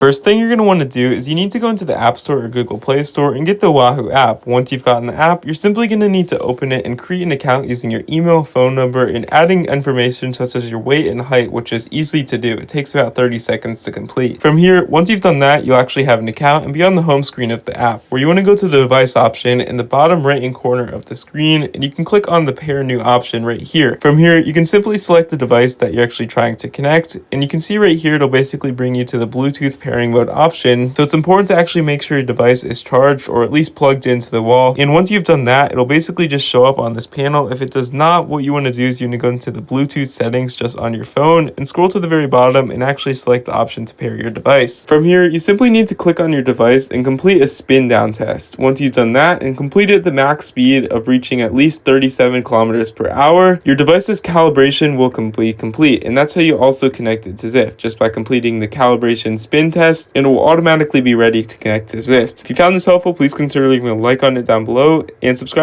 First thing you're going to want to do is you need to go into the App Store or Google Play Store and get the Wahoo app. Once you've gotten the app, you're simply going to need to open it and create an account using your email, phone number, and adding information such as your weight and height, which is easy to do. It takes about 30 seconds to complete. From here, once you've done that, you'll actually have an account and be on the home screen of the app, where you want to go to the device option in the bottom right-hand corner of the screen, and you can click on the pair new option right here. From here, you can simply select the device that you're actually trying to connect, and you can see right here, it'll basically bring you to the Bluetooth pairing mode option. So it's important to actually make sure your device is charged or at least plugged into the wall. And once you've done that, it'll basically just show up on this panel. If it does not, what you want to do is you want to go into the Bluetooth settings just on your phone and scroll to the very bottom and actually select the option to pair your device. From here, you simply need to click on your device and complete a spin down test. Once you've done that and completed the max speed of reaching at least 37 kilometers per hour, your device's calibration will complete. And that's how you also connect it to Zwift, just by completing the calibration spin test, and it will automatically be ready to connect to Zwift. If you found this helpful, please consider leaving a like on it down below and subscribe